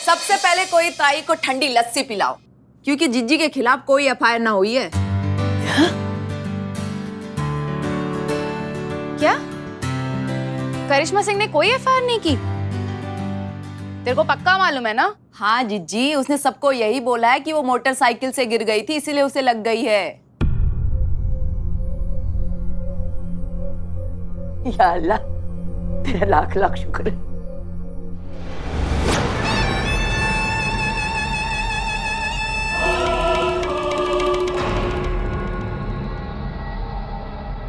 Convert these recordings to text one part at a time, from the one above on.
सबसे पहले कोई ताई को ठंडी लस्सी पिलाओ, क्योंकि जिज्जी के खिलाफ कोई एफआईआर ना हुई है। क्या? करिश्मा सिंह ने कोई एफआईआर नहीं की? तेरे को पक्का मालूम है ना? हाँ जिज्जी, उसने सबको यही बोला है कि वो मोटरसाइकिल से गिर गई थी, इसीलिए उसे लग गई है। या अल्लाह, तेरा लाख लाख शुक्र है।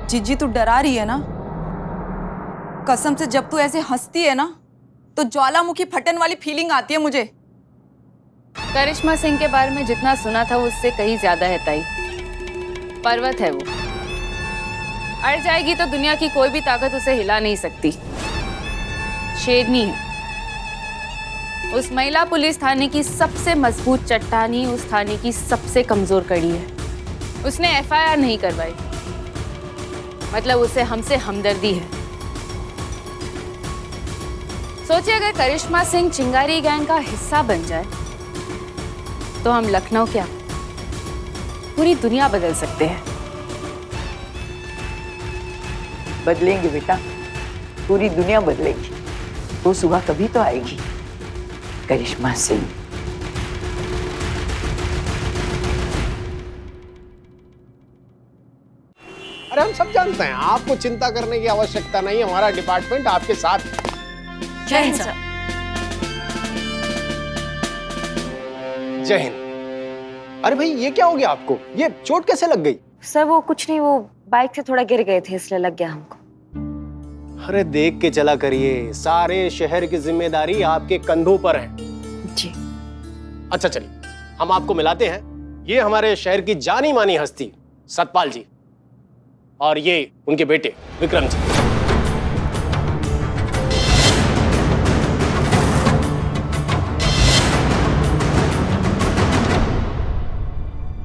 जिज्जी तू डरा रही है ना? कसम से जब तू ऐसे हंसती है ना तो ज्वालामुखी फटन वाली फीलिंग आती है मुझे। करिश्मा सिंह के बारे में जितना सुना था उससे कहीं ज्यादा है ताई। पर्वत है वो, अड़ जाएगी तो दुनिया की कोई भी ताकत उसे हिला नहीं सकती। शेरनी है। उस महिला पुलिस थाने की सबसे मजबूत चट्टानी उस थाने की सबसे कमजोर कड़ी है। उसने एफआईआर नहीं करवाई, मतलब उसे हमसे हमदर्दी है। सोचिए अगर करिश्मा सिंह चिंगारी गैंग का हिस्सा बन जाए तो हम लखनऊ क्या पूरी दुनिया बदल सकते हैं। बदलेंगे बेटा, पूरी दुनिया बदलेगी। वो सुबह कभी तो आएगी, करिश्मा सिंह। अरे हम सब जानते हैं, आपको चिंता करने की आवश्यकता नहीं, हमारा डिपार्टमेंट आपके साथ है। जय हिंद सर। जय हिंद। अरे भाई ये क्या हो गया आपको? ये चोट कैसे लग गई? सर वो कुछ नहीं, वो बाइक से थोड़ा गिर गए थे इसलिए लग गया हमको। अरे देख के चला करिए, सारे शहर की जिम्मेदारी आपके कंधों पर है। जी। अच्छा चलिए, हम आपको मिलाते हैं। ये हमारे शहर की जानी मानी हस्ती सतपाल जी, और ये उनके बेटे विक्रम जी।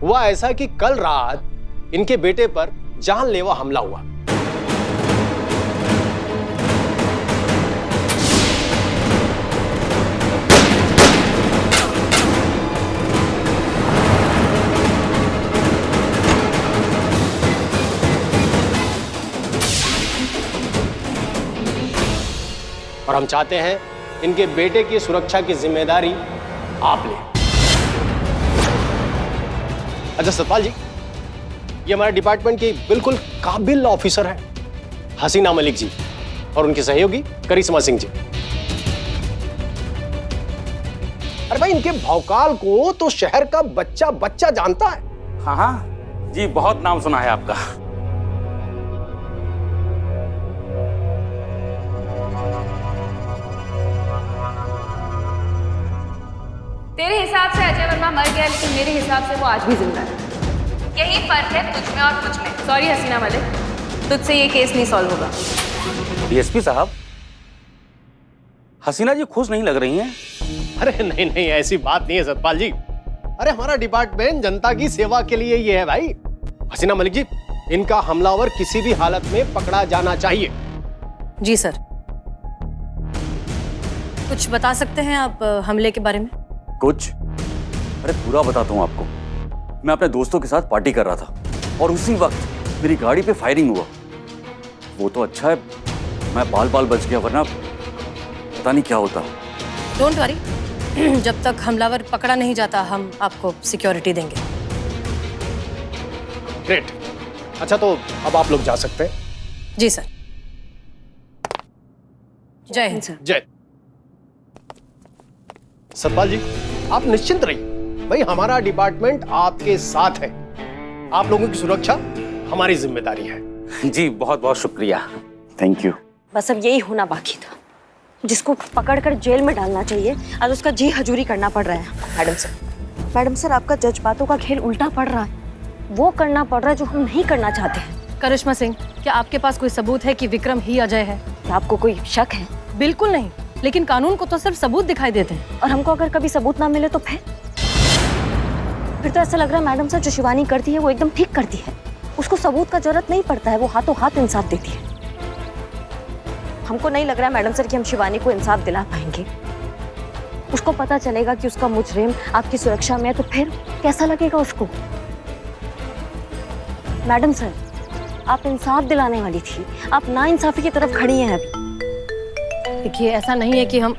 हुआ ऐसा कि कल रात इनके बेटे पर जानलेवा हमला हुआ। और हम चाहते हैं इनके बेटे की सुरक्षा की जिम्मेदारी आप लें। अच्छा सतपाल जी, ये हमारे डिपार्टमेंट की बिल्कुल काबिल ऑफिसर है हसीना मलिक जी, और उनके सहयोगी करिश्मा सिंह जी। अरे भाई इनके भौकाल को तो शहर का बच्चा बच्चा जानता है। हाँ हाँ जी, बहुत नाम सुना है आपका। तेरे हिसाब से अजय वर्मा मर गया, लेकिन मेरे हिसाब से वो आज भी जिंदा है। यही फर्क है तुझ में और मुझ में। सॉरी हसीना मलिक, तुझसे ये केस नहीं सॉल्व होगा। डीएसपी साहब, हसीना जी खुश नहीं लग रही हैं। अरे नहीं नहीं, ऐसी बात नहीं है सतपाल जी। अरे हमारा डिपार्टमेंट जनता की सेवा के लिए ये है भाई। हसीना मलिक जी, इनका हमलावर किसी भी हालत में पकड़ा जाना चाहिए। जी सर। कुछ बता सकते हैं आप हमले के बारे में? कुछ? अरे पूरा बताता हूँ आपको। मैं अपने दोस्तों के साथ पार्टी कर रहा था और उसी वक्त मेरी गाड़ी पे फायरिंग हुआ। वो तो अच्छा है मैं बाल बाल बच गया, वरना पता नहीं क्या होता। डोंट वरी, जब तक हमलावर पकड़ा नहीं जाता हम आपको सिक्योरिटी देंगे। ग्रेट। अच्छा तो अब आप लोग जा सकते हैं। जी सर। जय हिंद सर। जय। सतपाल जी आप निश्चिंत रहिए, भाई हमारा डिपार्टमेंट आपके साथ है। आप लोगों की सुरक्षा हमारी जिम्मेदारी है। जी बहुत बहुत शुक्रिया, थैंक यू। बस अब यही होना बाकी था, जिसको पकड़कर जेल में डालना चाहिए आज उसका जी हजूरी करना पड़ रहा है। मैडम सर आपका जज्बातों का खेल उल्टा पड़ रहा है। वो करना पड़ रहा है जो हम नहीं करना चाहते हैं। करिश्मा सिंह, क्या आपके पास कोई सबूत है कि विक्रम ही अजय है? क्या आपको कोई शक है? बिल्कुल नहीं, लेकिन कानून को तो सिर्फ सबूत दिखाई देते हैं। और हमको अगर कभी सबूत ना मिले तो फिर तो ऐसा लग रहा है मैडम सर जो शिवानी करती है वो एकदम ठीक करती है। उसको सबूत का जरूरत नहीं पड़ता है, वो हाथों हाथ इंसाफ देती है। हमको नहीं लग रहा है मैडम सर कि हम शिवानी को इंसाफ दिला पाएंगे। उसको पता चलेगा कि उसका मुजरिम आपकी सुरक्षा में है, तो फिर कैसा लगेगा उसको? मैडम सर, आप इंसाफ दिलाने वाली थी, आप नाइंसाफी की तरफ खड़ी हैं अभी। देखिए, ऐसा नहीं है कि हम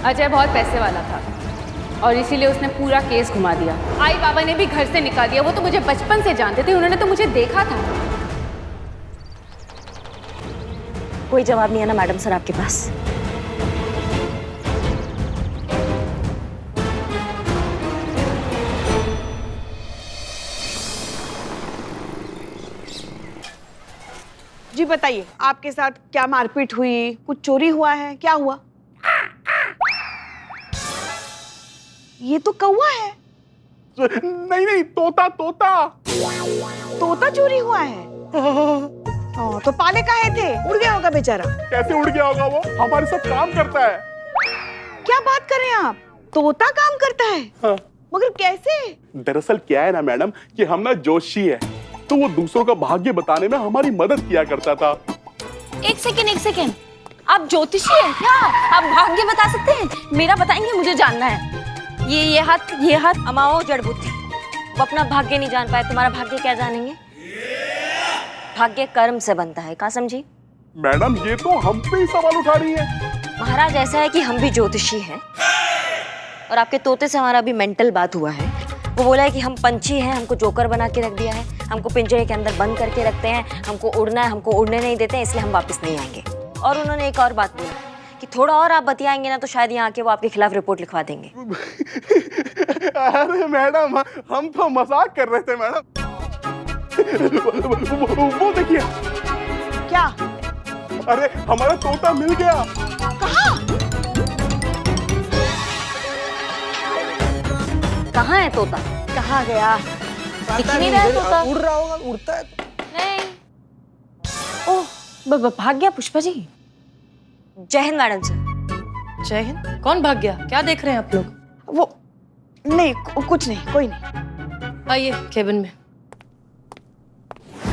अजय बहुत पैसे वाला था और इसीलिए उसने पूरा केस घुमा दिया। आई बाबा ने भी घर से निकाल दिया। वो तो मुझे बचपन से जानते थे, उन्होंने तो मुझे देखा था। कोई जवाब नहीं है ना मैडम सर आपके पास? जी बताइए, आपके साथ क्या मारपीट हुई, कुछ चोरी हुआ है, क्या हुआ? ये तो कौवा है। नहीं नहीं, तोता तोता। तोता चोरी हुआ है? तो पाले काहे थे? उड़ गया होगा बेचारा। कैसे उड़ गया होगा? वो हमारे साथ काम करता है। क्या बात कर रहे हैं आप? तोता काम करता है? हाँ। मगर कैसे? दरअसल क्या है ना मैडम, कि हम ना जोशी है, तो वो दूसरों का भाग्य बताने में हमारी मदद किया करता था। एक सेकेंड, आप ज्योतिषी हैं क्या? आप भाग्य बता सकते हैं? मेरा बताएंगे, मुझे जानना है। ये हाथ अमाओ जड़ बुद्धि, वो अपना भाग्य नहीं जान पाए, तुम्हारा भाग्य क्या जानेंगे? भाग्य कर्म से बनता है, कहाँ समझी? मैडम ये तो हम पे ही सवाल उठा रही है। महाराज ऐसा है कि हम भी ज्योतिषी हैं और आपके तोते से हमारा अभी मेंटल बात हुआ है। वो बोला है कि हम पंछी हैं, हमको जोकर बना के रख दिया है, हमको पिंजरे के अंदर बंद करके रखते हैं, हमको उड़ना है, हमको उड़ने नहीं देते हैं, इसलिए हम वापस नहीं आएंगे। और उन्होंने एक और बात बोली कि थोड़ा और आप बतियाएंगे ना तो शायद यहाँ आके वो आपके खिलाफ रिपोर्ट लिखवा देंगे। अरे मैडम, हम तो मजाक कर रहे थे मैडम। वो देखिए। क्या? अरे हमारा तोता मिल गया। कहाँ है तोता? कहाँ गया? दिख नहीं रहा है तोता। उड़ रहा होगा, उड़ता है। नहीं। ओह, भाग गया पुष्पा जी। जय हिंद मैडम सर। जय हिंद। कौन भाग गया? क्या देख रहे हैं आप लोग? वो नहीं, कुछ नहीं, कोई नहीं। आइए केबिन में।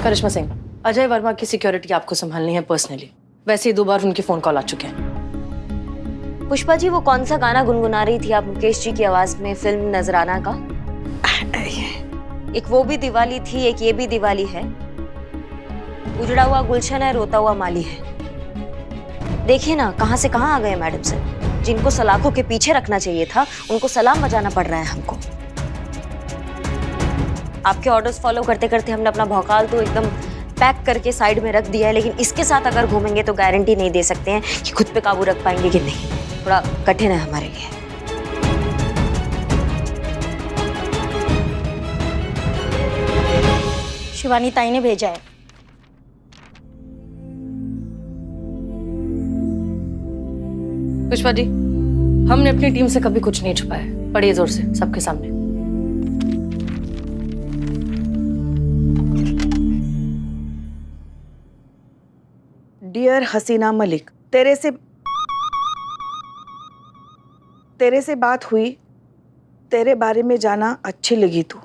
करिश्मा सिंह, अजय वर्मा की सिक्योरिटी आपको संभालनी है पर्सनली। वैसे ही 2 बार उनके फोन कॉल आ चुके हैं। पुष्पा जी, वो कौन सा गाना गुनगुना रही थी आप मुकेश जी की आवाज में फिल्म नजराना का? एक वो भी दिवाली थी, एक ये भी दिवाली है। उजड़ा हुआ गुलशन है, रोता हुआ माली है। देखिए ना कहां से कहां आ गए मैडम सर। जिनको सलाखों के पीछे रखना चाहिए था, उनको सलाम बजाना पड़ रहा है हमको। आपके ऑर्डर्स फॉलो करते करते हमने अपना भौकाल तो एकदम पैक करके साइड में रख दिया है, लेकिन इसके साथ अगर घूमेंगे तो गारंटी नहीं दे सकते हैं कि खुद पे काबू रख पाएंगे कि नहीं। थोड़ा कठिन है हमारे लिए। शिवानी ताई ने भेजा है। पुष्पा जी, हमने अपनी टीम से कभी कुछ नहीं छुपाया। पढ़िए जोर से सबके सामने। डियर हसीना मलिक, तेरे से बात हुई, तेरे बारे में जाना अच्छी लगी। तू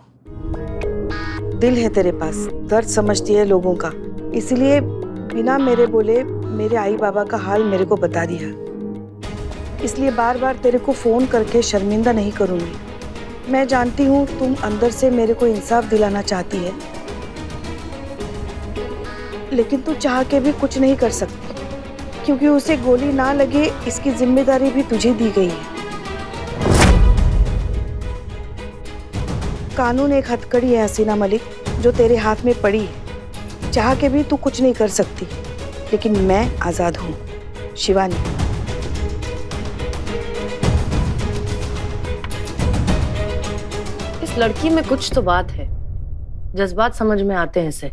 दिल है तेरे पास, दर्द समझती है लोगों का, इसलिए बिना मेरे बोले मेरे आई बाबा का हाल मेरे को बता दिया। इसलिए बार बार तेरे को फोन करके शर्मिंदा नहीं करूंगी। मैं जानती हूँ तुम अंदर से मेरे को इंसाफ दिलाना चाहती है, लेकिन तू चाह के भी कुछ नहीं कर सकती, क्योंकि उसे गोली ना लगे इसकी जिम्मेदारी भी तुझे दी गई है। कानून एक हथकड़ी है हसीना मलिक, जो तेरे हाथ में पड़ी है। चाह के भी तू कुछ नहीं कर सकती, लेकिन मैं आजाद हूँ। शिवानी। इस लड़की में कुछ तो बात है। जज्बात समझ में आते हैं इसे,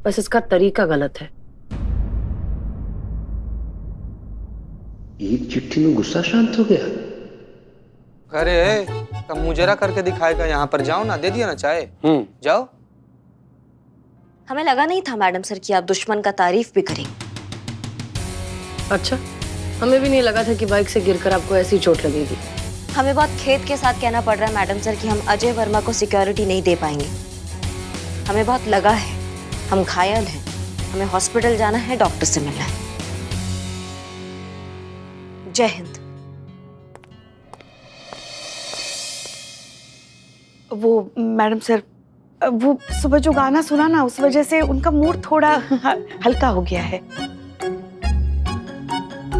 बस इसका तरीका गलत है। एक चिट्ठी में गुस्सा शांत हो गया। अरे कब मुजरा करके दिखाएगा? यहाँ पर जाओ ना, दे दिया ना चाय। जाओ। हमें लगा नहीं था मैडम सर कि आप दुश्मन का तारीफ भी करें। अच्छा, हमें भी नहीं लगा था कि बाइक से गिरकर आपको ऐसी चोट लगेगी। हमें बहुत खेद के साथ कहना पड़ रहा है मैडम सर कि हम अजय वर्मा को सिक्योरिटी नहीं दे पाएंगे। हमें बहुत लगा है, हम घायल हैं, हमें हॉस्पिटल जाना है, डॉक्टर से मिलना है। जय हिंद। वो मैडम सर, वो सुबह जो गाना सुना ना, उस वजह से उनका मूड थोड़ा हल्का हो गया है।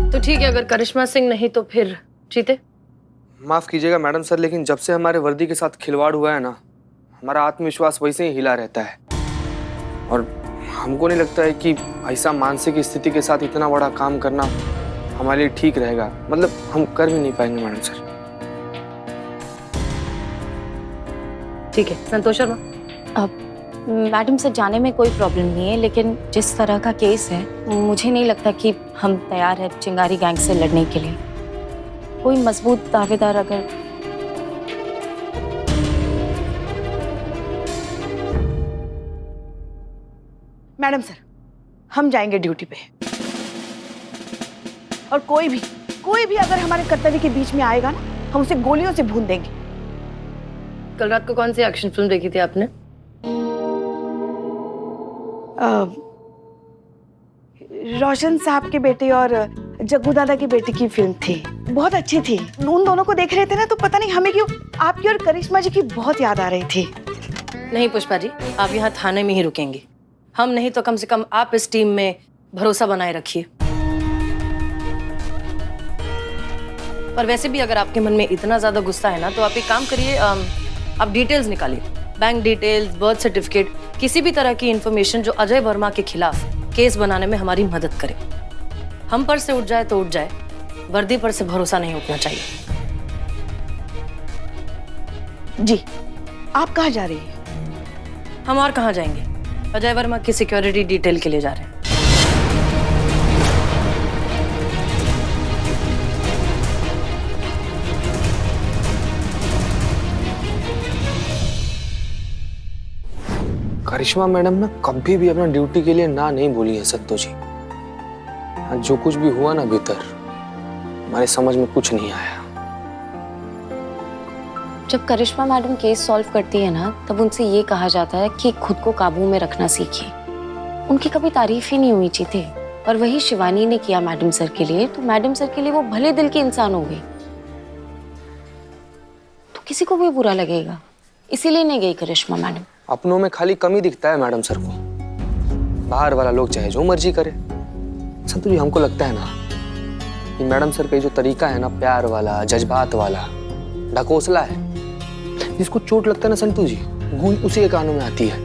तो ठीक है, अगर करिश्मा सिंह नहीं तो फिर जीते। माफ कीजिएगा मैडम सर, लेकिन जब से हमारे वर्दी के साथ खिलवाड़ हुआ है ना, हमारा आत्मविश्वास वैसे ही हिला रहता है। और हमको नहीं लगता है कि ऐसा मानसिक स्थिति के साथ इतना बड़ा काम करना हमारे लिए ठीक रहेगा। मतलब हम कर भी नहीं पाएंगे मैडम सर। ठीक है संतोष शर्मा। मैडम सर, जाने में कोई प्रॉब्लम नहीं है, लेकिन जिस तरह का केस है मुझे नहीं लगता कि हम तैयार हैं चिंगारी गैंग से लड़ने के लिए। कोई मजबूत दावेदार अगर मैडम सर, हम जाएंगे ड्यूटी पे, और कोई भी अगर हमारे कर्तव्य के बीच में आएगा ना, हम उसे गोलियों से भून देंगे। कल रात को कौन सी एक्शन फिल्म देखी थी आपने? रोशन साहब के बेटे और जग्गू दादा की बेटी की फिल्म थी, बहुत अच्छी थी। उन दोनों को देख रहे थे ना, तो पता नहीं हमें क्यों आपकी और करिश्मा जी की बहुत याद आ रही थी। नहीं पुष्पा जी, आप यहाँ थाने में ही रुकेंगी। हम नहीं तो कम से कम आप इस टीम में भरोसा बनाए रखिए। पर वैसे भी अगर आपके मन में इतना ज्यादा गुस्सा है ना, तो आप एक काम करिए, आप डिटेल्स निकालिए, बैंक डिटेल्स, बर्थ सर्टिफिकेट, किसी भी तरह की इंफॉर्मेशन जो अजय वर्मा के खिलाफ केस बनाने में हमारी मदद करे। हम पर से उठ जाए तो उठ जाए, वर्दी पर से भरोसा नहीं उठना चाहिए। जी, आप कहाँ जा रही हैं? हम और कहाँ जाएंगे, अजय वर्मा की सिक्योरिटी डिटेल के लिए जा रहे हैं। करिश्मा मैडम ना कभी भी अपना ड्यूटी के लिए ना नहीं बोली है सत्तो जी। जो कुछ भी हुआ ना भीतर, हमारे समझ में कुछ नहीं आया। जब करिश्मा मैडम केस सॉल्व करती है ना, तब उनसे ये कहा जाता है कि खुद को काबू में रखना सीखिए। उनकी कभी तारीफ ही नहीं हुई चीते, और वही शिवानी ने किया मैडम सर के लिए, तो मैडम सर के लिए वो भले दिल की इंसान हो गई। तो किसी को भी बुरा लगेगा, इसीलिए नहीं गई करिश्मा मैडम। अपनों में खाली कमी दिखता है मैडम सर को, बाहर वाला लोग चाहे जो मर्जी करे। संतु जी, हमको लगता है ना कि मैडम सर का जो तरीका है ना, प्यार वाला, जज्बात वाला, ढकोसला है। जिसको चोट लगता है ना संतु जी, गूंज उसी के कानों में आती है।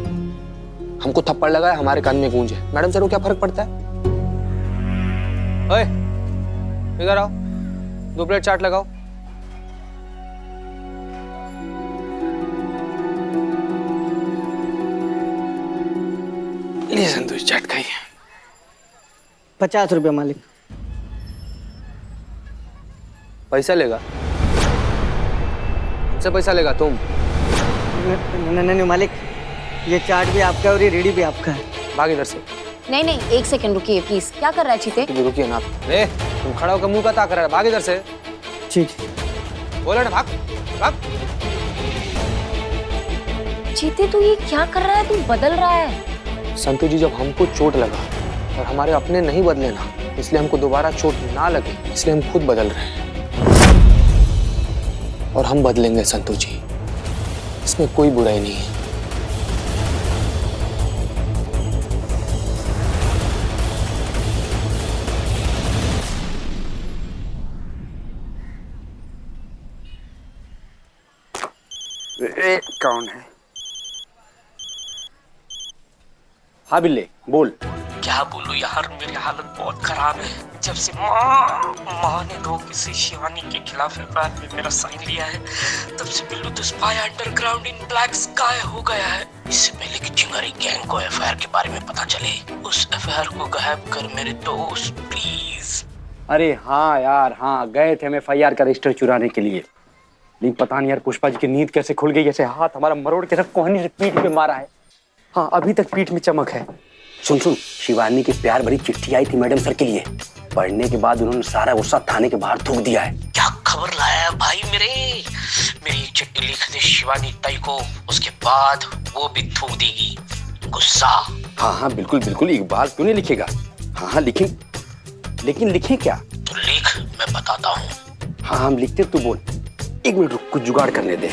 हमको थप्पड़ लगा है, हमारे कान में गूंज है, मैडम सर को क्या फर्क पड़ता है? ओए, इधर आओ, 2 प्लेट चाट लगाओ। लिए संतोष, चाट खाइए। 50 रुपये मालिक। पैसा लेगा? हमसे पैसा लेगा तुम? नहीं मालिक, ये चाट भी आपका है और ये रेडी भी आपका है। भाग इधर से। नहीं नहीं, एक सेकंड रुकिए प्लीज। क्या कर रहा है चीते? रुकिए ना। रे, तुम खड़ा होकर मुंह का ताक कर रहा है, भाग इधर से। ठीक, बोला ना भाग भाग। चीते तू ये क्या कर रहा है? तू बदल रहा है। संतु जी, जब हमको चोट लगा और हमारे अपने नहीं बदले ना, इसलिए हमको दोबारा चोट ना लगे, इसलिए हम खुद बदल रहे हैं। और हम बदलेंगे संतु जी, इसमें कोई बुराई नहीं है। कौन है? हाँ बिल्ले, बोल। क्या बोलूं यार, मेरी हालत बहुत खराब है। जब से माँ ने दो किसी शिवानी के खिलाफ एफआईआर में मेरा साइन लिया है, तब से Billu the spy underground in black sky हो गया है। इससे पहले कि चिंगारी गैंग को एफआईआर के बारे में पता चले, उस एफआईआर को गायब कर मेरे दोस्त प्लीज। अरे हाँ यार, हाँ गए थे हम एफआईआर का रजिस्टर चुराने के लिए, लेकिन पता नहीं यार पुष्पा जी की नींद कैसे खुल गई, जैसे हाथ हमारा मरोड़ के कोहनी से पीठ पे मारा है। हाँ, अभी तक पीठ में चमक है। सुन, शिवानी की प्यार भरी चिट्ठी आई थी मैडम सर के लिए। पढ़ने के बाद उन्होंने सारा गुस्सा थाने के बाहर थूक दिया है। क्या खबर लाया है भाई मेरी चिट्ठी लिखने शिवानी ताई को, उसके बाद वो भी थूक देगी गुस्सा। हाँ हाँ बिल्कुल बिल्कुल, इकबाल क्यों नहीं लिखेगा। हाँ हाँ लिखें, लेकिन लिखें क्या? तो लिख, मैं बताता हूँ। हाँ हम लिखते, तू बोल। एक मिनट रुक, कुछ जुगाड़ करने दे।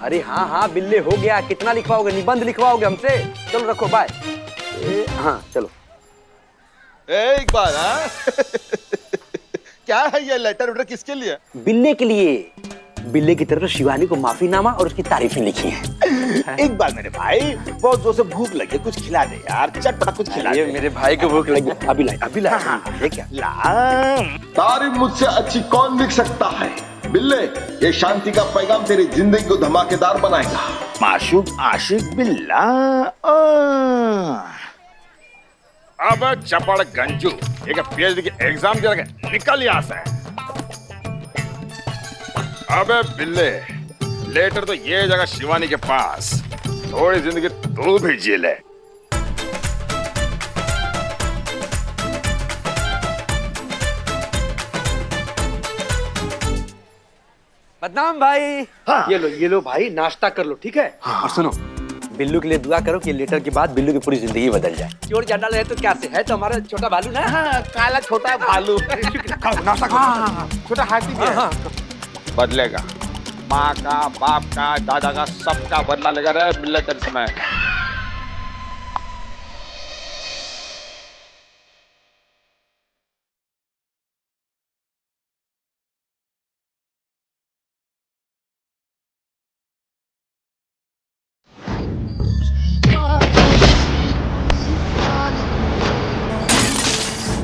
अरे हाँ हाँ बिल्ले, हो गया। कितना लिखवाओगे? निबंध लिखवाओगे हमसे? चलो रखो, बाय। हाँ चलो। इकबाल, हाँ? क्या है ये लेटर वेटर, किसके लिए? बिल्ले के लिए। बिल्ले की तरफ शिवानी को माफीनामा और उसकी तारीफें लिखी हैं। इकबाल मेरे भाई, बहुत जोर से भूख लगी, कुछ खिला दे यार, चटपटा कुछ खिला दे। मेरे भाई को भूख लगी, अभी ला, अभी ला। हाँ, ये क्या? तारीफ मुझसे अच्छी कौन लिख सकता है? बिल्ले, ये शांति का पैगाम तेरी जिंदगी को धमाकेदार बनाएगा। माशूक आशिक बिल्ला। अब चपड़ गंजू, एक पीएचडी की एग्जाम दे रखे, निकल यहाँ से। अबे बिल्ले, लेटर तो ये जगह शिवानी के पास, थोड़ी जिंदगी तू भी जी ले। बदनाम भाई। हाँ। ये लो भाई, नाश्ता कर लो, ठीक है? हाँ। और सुनो, बिल्लू के लिए दुआ करो कि लेटर के बाद बिल्लू की पूरी जिंदगी बदल जाए। चोर चांडाल रहे तो क्या से है, तो हमारा छोटा भालू ना। हाँ, काला छोटा भालू। नाश्ता करो। छोटा हाथी भी है। बदलेगा, माँ का, बाप का, दादा का, सबका बदला लेगा रे बिल्ले तेरे समय।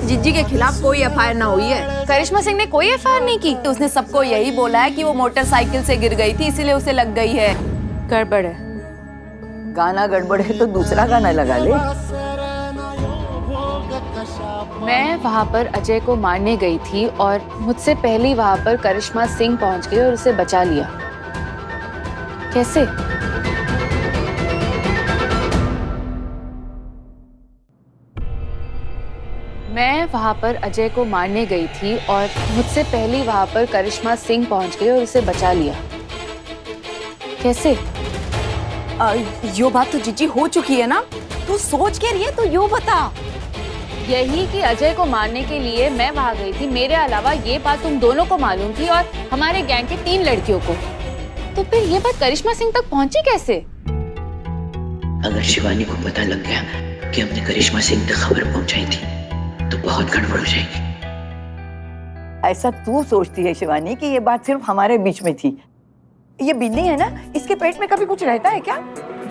जिज्जी के खिलाफ कोई एफआईआर ना हुई है। करिश्मा सिंह ने कोई एफआईआर नहीं की। तो उसने सबको यही बोला है कि वो मोटरसाइकिल से गिर गई थी, इसीलिए उसे लग गई है। गड़बड़ है। गाना गड़बड़ है तो दूसरा गाना लगा ले। मैं वहाँ पर अजय को मारने गई थी और मुझसे पहले वहाँ पर करिश्मा सिंह पहुँच गई और उसे बचा लिया। कैसे? मैं वहाँ पर अजय को मारने गई थी और मुझसे पहले वहाँ पर करिश्मा सिंह पहुँच गई और उसे बचा लिया। कैसे? यो बात तो जिज्जी हो चुकी है ना, तू सोच के रही, तो यो बता। यही कि अजय को मारने के लिए मैं वहाँ गई थी, मेरे अलावा ये बात तुम दोनों को मालूम थी और हमारे गैंग के 3 लड़कियों को। तो फिर ये बात करिश्मा सिंह तक पहुँची कैसे? अगर शिवानी को पता लग गया कि हमने करिश्मा सिंह तक खबर पहुंचाई थी तो बहुत गड़बड़ हो जाएगी। ऐसा तू सोचती है शिवानी कि ये बात सिर्फ हमारे बीच में थी? ये बिन्नी है ना, इसके पेट में कभी कुछ रहता है क्या?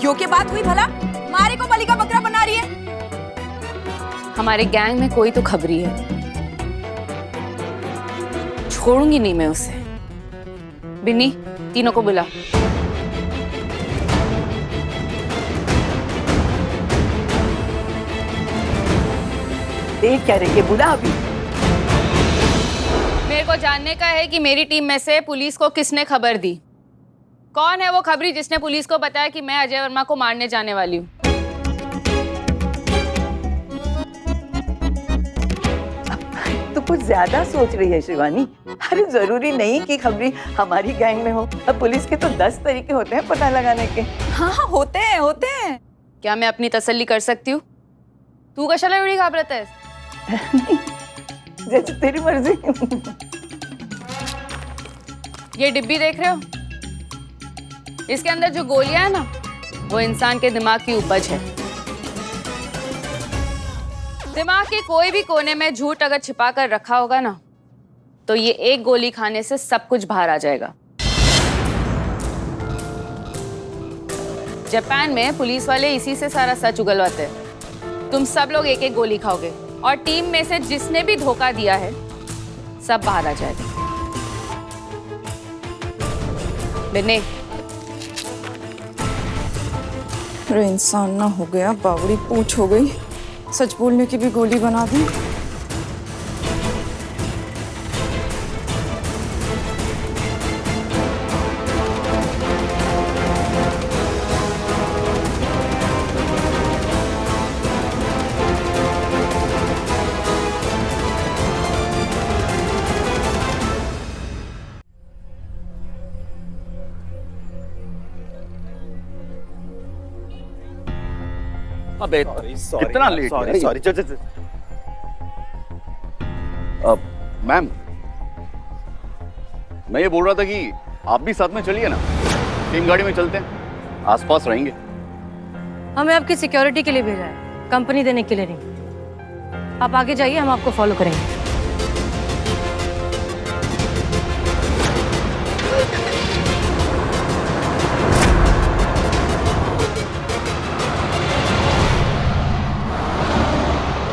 यो के बात हुई भला? मारे को बलि का बकरा बना रही है। हमारे गैंग में कोई तो खबरी है, छोड़ूंगी नहीं मैं उसे। बिन्नी, तीनों को बुला। देख क्या रही है, बुला अभी। मेरे को जानने का है कि मेरी टीम में से पुलिस को किसने खबर दी। कौन है वो खबरी जिसने पुलिस को बताया कि मैं अजय वर्मा को मारने जाने वाली हूँ? तो कुछ ज्यादा सोच रही है शिवानी। अरे जरूरी नहीं कि खबरी हमारी गैंग में हो। अब पुलिस के तो 10 तरीके होते हैं पता लगाने के। हाँ होते हैं। क्या मैं अपनी तसल्ली कर सकती हूँ? तू कशाला एवढी घाबरत है? जैसे तेरी मर्जी। ये डिब्बी देख रहे हो? इसके अंदर जो गोलियां है ना, वो इंसान के दिमाग की उपज है। दिमाग के कोई भी कोने में झूठ अगर छिपा कर रखा होगा ना, तो ये एक गोली खाने से सब कुछ बाहर आ जाएगा। जापान में पुलिस वाले इसी से सारा सच उगलवाते हैं। तुम सब लोग एक एक गोली खाओगे और टीम में से जिसने भी धोखा दिया है सब बाहर आ जाएगा। बिन्नी, अरे इंसान ना हो गया, बावड़ी पूछ हो गई। सच बोलने की भी गोली बना दी। अबे कितना लेट सॉरी सॉरी चल मैम, मैं ये बोल रहा था कि आप भी साथ में चलिए ना, सेम गाड़ी में चलते हैं, आसपास रहेंगे। हमें आपकी सिक्योरिटी के लिए भेजा है, कंपनी देने के लिए नहीं। आप आगे जाइए, हम आपको फॉलो करेंगे।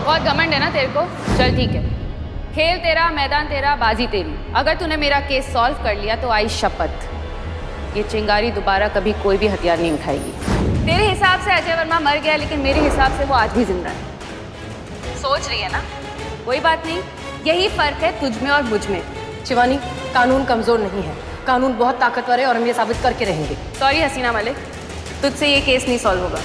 बहुत घमंड है ना तेरे को? चल ठीक है, खेल तेरा, मैदान तेरा, बाजी तेरी। अगर तूने मेरा केस सॉल्व कर लिया तो आई शपथ, ये चिंगारी दोबारा कभी कोई भी हथियार नहीं उठाएगी। तेरे हिसाब से अजय वर्मा मर गया, लेकिन मेरे हिसाब से वो आज भी जिंदा है। सोच रही है ना? कोई बात नहीं, यही फर्क है तुझ में और मुझ में। शिवानी, कानून कमजोर नहीं है, कानून बहुत ताकतवर है और हम ये साबित करके रहेंगे। सॉरी हसीना मलिक, तुझसे ये केस नहीं सॉल्व होगा।